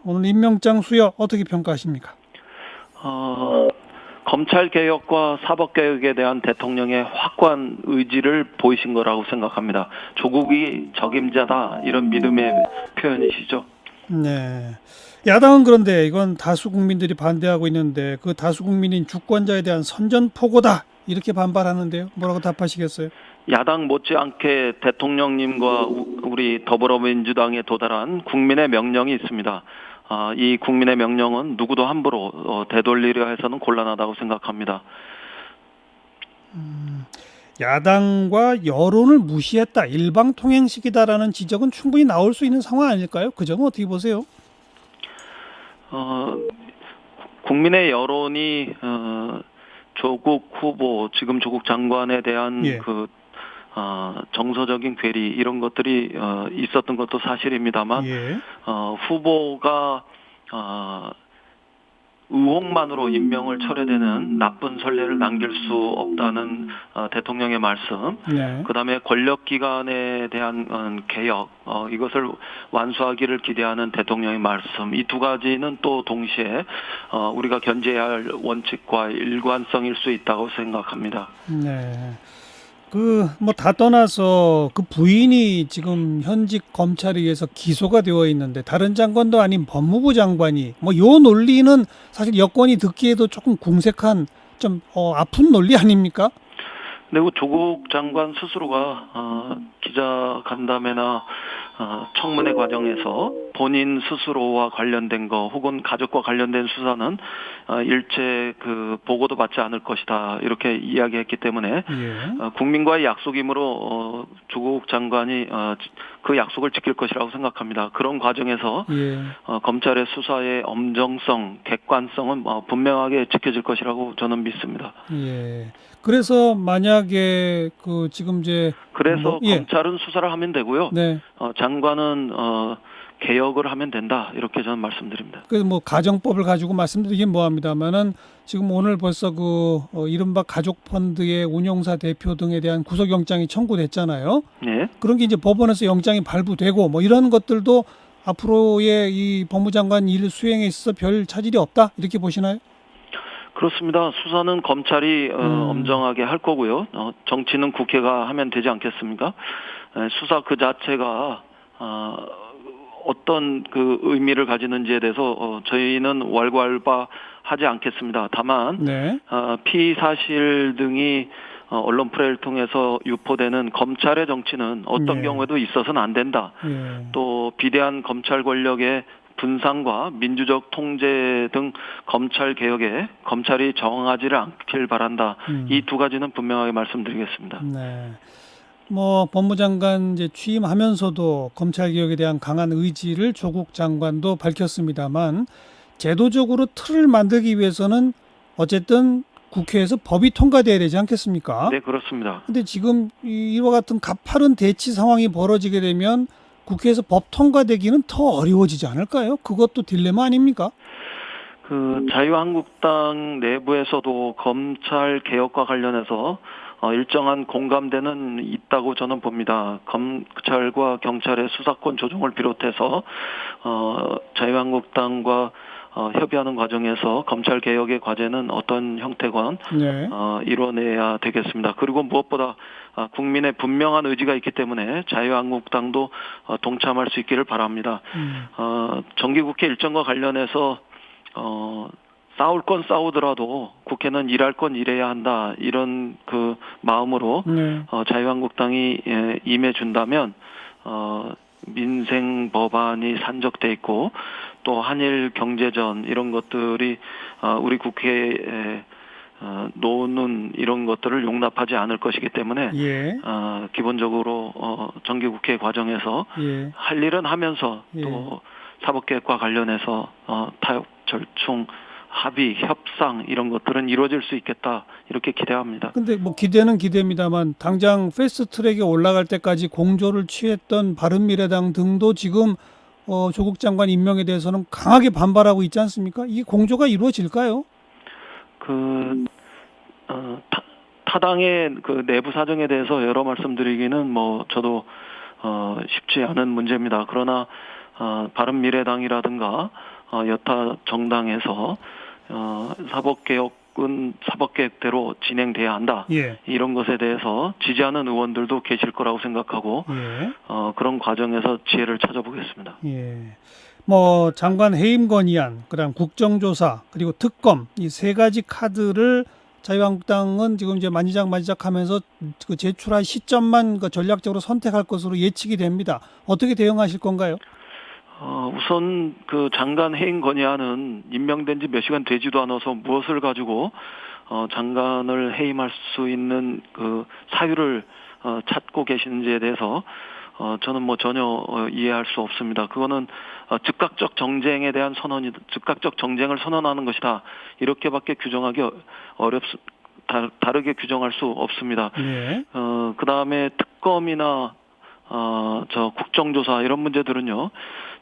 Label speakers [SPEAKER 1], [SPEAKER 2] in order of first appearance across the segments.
[SPEAKER 1] 오늘 임명장 수여 어떻게 평가하십니까?
[SPEAKER 2] 어, 검찰 개혁과 사법 개혁에 대한 대통령의 확고한 의지를 보이신 거라고 생각합니다. 조국이 적임자다 이런 믿음의 표현이시죠.
[SPEAKER 1] 네. 야당은 그런데 이건 다수 국민들이 반대하고 있는데 그 다수 국민인 주권자에 대한 선전포고다 이렇게 반발하는데요. 뭐라고 답하시겠어요?
[SPEAKER 2] 야당 못지않게 대통령님과 우리 더불어민주당에 도달한 국민의 명령이 있습니다. 이 국민의 명령은 누구도 함부로 되돌리려 해서는 곤란하다고 생각합니다.
[SPEAKER 1] 야당과 여론을 무시했다, 일방통행식이다라는 지적은 충분히 나올 수 있는 상황 아닐까요? 그 점은 어떻게 보세요?
[SPEAKER 2] 어, 국민의 여론이 조국 후보, 지금 조국 장관에 대한
[SPEAKER 1] 예,
[SPEAKER 2] 정서적인 괴리 이런 것들이 있었던 것도 사실입니다만
[SPEAKER 1] 예,
[SPEAKER 2] 후보가 의혹만으로 임명을 철회되는 나쁜 선례를 남길 수 없다는 대통령의 말씀,
[SPEAKER 1] 네,
[SPEAKER 2] 그다음에 권력기관에 대한 개혁, 이것을 완수하기를 기대하는 대통령의 말씀, 이 두 가지는 또 동시에 우리가 견제해야 할 원칙과 일관성일 수 있다고 생각합니다.
[SPEAKER 1] 네. 뭐 다 떠나서 그 부인이 지금 현직 검찰에 의해서 기소가 되어 있는데 다른 장관도 아닌 법무부 장관이 뭐 요 논리는 사실 여권이 듣기에도 조금 궁색한 좀 아픈 논리 아닙니까?
[SPEAKER 2] 그리고 조국 장관 스스로가 기자 간담회나 청문회 과정에서 본인 스스로와 관련된 거 혹은 가족과 관련된 수사는 일체 그 보고도 받지 않을 것이다 이렇게 이야기했기 때문에
[SPEAKER 1] 예.
[SPEAKER 2] 국민과의 약속이므로 조국 장관이 그 약속을 지킬 것이라고 생각합니다. 그런 과정에서
[SPEAKER 1] 예.
[SPEAKER 2] 검찰의 수사의 엄정성, 객관성은 분명하게 지켜질 것이라고 저는 믿습니다.
[SPEAKER 1] 예. 그래서 만약에 그 지금 이제
[SPEAKER 2] 그래서
[SPEAKER 1] 예.
[SPEAKER 2] 검찰은 수사를 하면 되고요.
[SPEAKER 1] 네.
[SPEAKER 2] 장관은 개혁을 하면 된다. 이렇게 저는 말씀드립니다.
[SPEAKER 1] 그 뭐 가정법을 가지고 말씀드리긴 뭐합니다만은 지금 오늘 벌써 이른바 가족 펀드의 운용사 대표 등에 대한 구속영장이 청구됐잖아요.
[SPEAKER 2] 네.
[SPEAKER 1] 그런 게 이제 법원에서 영장이 발부되고 뭐 이런 것들도 앞으로의 이 법무장관 일 수행에 있어서 별 차질이 없다 이렇게 보시나요?
[SPEAKER 2] 그렇습니다. 수사는 검찰이
[SPEAKER 1] 음,
[SPEAKER 2] 엄정하게 할 거고요. 정치는 국회가 하면 되지 않겠습니까? 수사 그 자체가 어떤 그 의미를 가지는지에 대해서 저희는 왈가왈부하지 않겠습니다. 다만
[SPEAKER 1] 네,
[SPEAKER 2] 피의 사실 등이 언론 프레를 통해서 유포되는 검찰의 정치는 어떤
[SPEAKER 1] 예,
[SPEAKER 2] 경우에도 있어서는 안 된다.
[SPEAKER 1] 예,
[SPEAKER 2] 또 비대한 검찰 권력의 분산과 민주적 통제 등 검찰 개혁에 검찰이 저항하지를 않길 바란다. 이
[SPEAKER 1] 음,
[SPEAKER 2] 두 가지는 분명하게 말씀드리겠습니다.
[SPEAKER 1] 네. 뭐 법무장관 이제 취임하면서도 검찰 개혁에 대한 강한 의지를 조국 장관도 밝혔습니다만 제도적으로 틀을 만들기 위해서는 어쨌든 국회에서 법이 통과돼야 되지 않겠습니까?
[SPEAKER 2] 네, 그렇습니다.
[SPEAKER 1] 근데 지금 이와 같은 가파른 대치 상황이 벌어지게 되면 국회에서 법 통과되기는 더 어려워지지 않을까요? 그것도 딜레마 아닙니까?
[SPEAKER 2] 그 자유한국당 내부에서도 검찰 개혁과 관련해서 일정한 공감대는 있다고 저는 봅니다. 검찰과 경찰의 수사권 조정을 비롯해서 자유한국당과 협의하는 과정에서 검찰 개혁의 과제는 어떤 형태건
[SPEAKER 1] 네.
[SPEAKER 2] 이뤄내야 되겠습니다. 그리고 무엇보다 국민의 분명한 의지가 있기 때문에 자유한국당도 동참할 수 있기를 바랍니다.
[SPEAKER 1] 음,
[SPEAKER 2] 정기국회 일정과 관련해서 싸울 건 싸우더라도 국회는 일할 건 일해야 한다 이런 그 마음으로
[SPEAKER 1] 네.
[SPEAKER 2] 자유한국당이 임해준다면 민생 법안이 산적돼 있고 또 한일 경제전 이런 것들이 우리 국회에 노는 이런 것들을 용납하지 않을 것이기 때문에
[SPEAKER 1] 예.
[SPEAKER 2] 기본적으로 정기국회 과정에서
[SPEAKER 1] 예.
[SPEAKER 2] 할 일은 하면서
[SPEAKER 1] 예.
[SPEAKER 2] 또 사법개혁과 관련해서 타협 절충 합의 협상 이런 것들은 이루어질 수 있겠다 이렇게 기대합니다.
[SPEAKER 1] 근데 뭐 기대는 기대입니다만 당장 패스트 트랙에 올라갈 때까지 공조를 취했던 바른미래당 등도 지금 조국 장관 임명에 대해서는 강하게 반발하고 있지 않습니까? 이 공조가 이루어질까요?
[SPEAKER 2] 그 타당의 그 내부 사정에 대해서 여러 말씀드리기는 뭐 저도 쉽지 않은 문제입니다. 그러나 바른미래당이라든가 여타 정당에서 사법개혁은 사법개혁대로 진행돼야 한다.
[SPEAKER 1] 예.
[SPEAKER 2] 이런 것에 대해서 지지하는 의원들도 계실 거라고 생각하고
[SPEAKER 1] 예.
[SPEAKER 2] 그런 과정에서 지혜를 찾아보겠습니다.
[SPEAKER 1] 예. 뭐 장관 해임 건의안, 그다음 국정조사, 그리고 특검 이 세 가지 카드를 자유한국당은 지금 이제 만지작하면서 그 제출할 시점만 그 전략적으로 선택할 것으로 예측이 됩니다. 어떻게 대응하실 건가요?
[SPEAKER 2] 우선 그 장관 해임 건의안은 임명된 지 몇 시간 되지도 않아서 무엇을 가지고 장관을 해임할 수 있는 그 사유를 찾고 계시는지에 대해서 저는 뭐 전혀 이해할 수 없습니다. 그거는 즉각적 정쟁에 대한 즉각적 정쟁을 선언하는 것이다. 이렇게밖에 규정하기 다르게 규정할 수 없습니다.
[SPEAKER 1] 네.
[SPEAKER 2] 그 다음에 특검이나 국정조사 이런 문제들은요.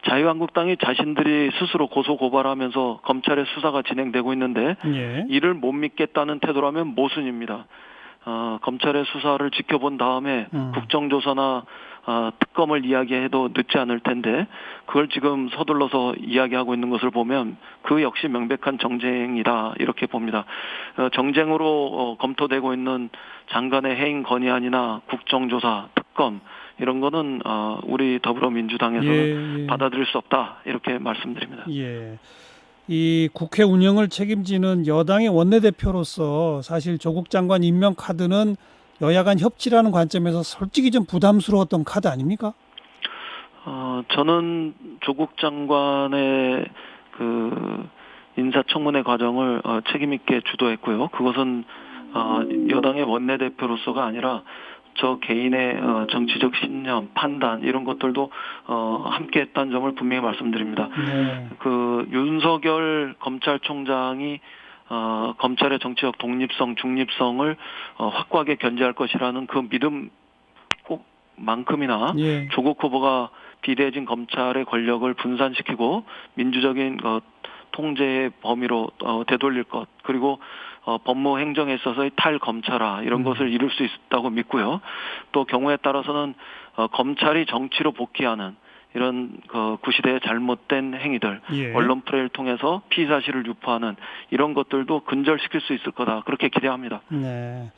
[SPEAKER 2] 자유한국당이 자신들이 스스로 고소 고발하면서 검찰의 수사가 진행되고 있는데
[SPEAKER 1] 예.
[SPEAKER 2] 이를 못 믿겠다는 태도라면 모순입니다. 검찰의 수사를 지켜본 다음에 국정조사나 특검을 이야기해도 늦지 않을 텐데 그걸 지금 서둘러서 이야기하고 있는 것을 보면 그 역시 명백한 정쟁이다 이렇게 봅니다. 정쟁으로 검토되고 있는 장관의 해임 건의안이나 국정조사, 특검 이런 거는 우리 더불어민주당에서는 받아들일 수 없다 이렇게 말씀드립니다.
[SPEAKER 1] 예. 이 국회 운영을 책임지는 여당의 원내대표로서 사실 조국 장관 임명 카드는 여야 간 협치라는 관점에서 솔직히 좀 부담스러웠던 카드 아닙니까?
[SPEAKER 2] 저는 조국 장관의 그 인사청문회 과정을 책임 있게 주도했고요. 그것은 여당의 원내대표로서가 아니라 저 개인의 정치적 신념, 판단 이런 것들도 함께했다는 점을 분명히 말씀드립니다.
[SPEAKER 1] 네.
[SPEAKER 2] 그 윤석열 검찰총장이 검찰의 정치적 독립성, 중립성을 확고하게 견제할 것이라는 그 믿음 꼭만큼이나
[SPEAKER 1] 예.
[SPEAKER 2] 조국 후보가 비대해진 검찰의 권력을 분산시키고 민주적인 통제의 범위로 되돌릴 것 그리고 법무 행정에 있어서의 탈검찰화 이런 것을 이룰 수 있다고 믿고요. 또 경우에 따라서는 검찰이 정치로 복귀하는 이런 구시대의 잘못된 행위들,
[SPEAKER 1] 예.
[SPEAKER 2] 언론 플레이를 통해서 피의 사실을 유포하는 이런 것들도 근절시킬 수 있을 거다 그렇게 기대합니다.
[SPEAKER 1] 네.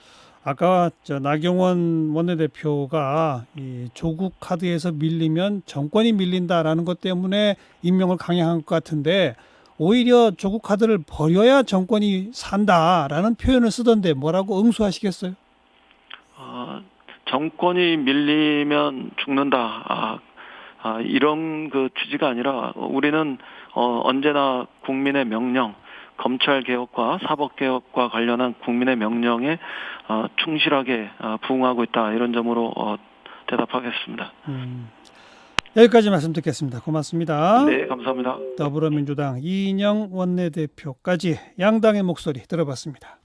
[SPEAKER 1] 아까 나경원 원내대표가 이 조국 카드에서 밀리면 정권이 밀린다라는 것 때문에 임명을 강행한 것 같은데 오히려 조국 카드를 버려야 정권이 산다라는 표현을 쓰던데 뭐라고 응수하시겠어요?
[SPEAKER 2] 정권이 밀리면 죽는다. 이런 그 취지가 아니라 우리는 언제나 국민의 명령, 검찰 개혁과 사법 개혁과 관련한 국민의 명령에 충실하게 부응하고 있다. 이런 점으로 대답하겠습니다.
[SPEAKER 1] 여기까지 말씀 듣겠습니다. 고맙습니다.
[SPEAKER 2] 네, 감사합니다.
[SPEAKER 1] 더불어민주당 이인영 원내대표까지 양당의 목소리 들어봤습니다.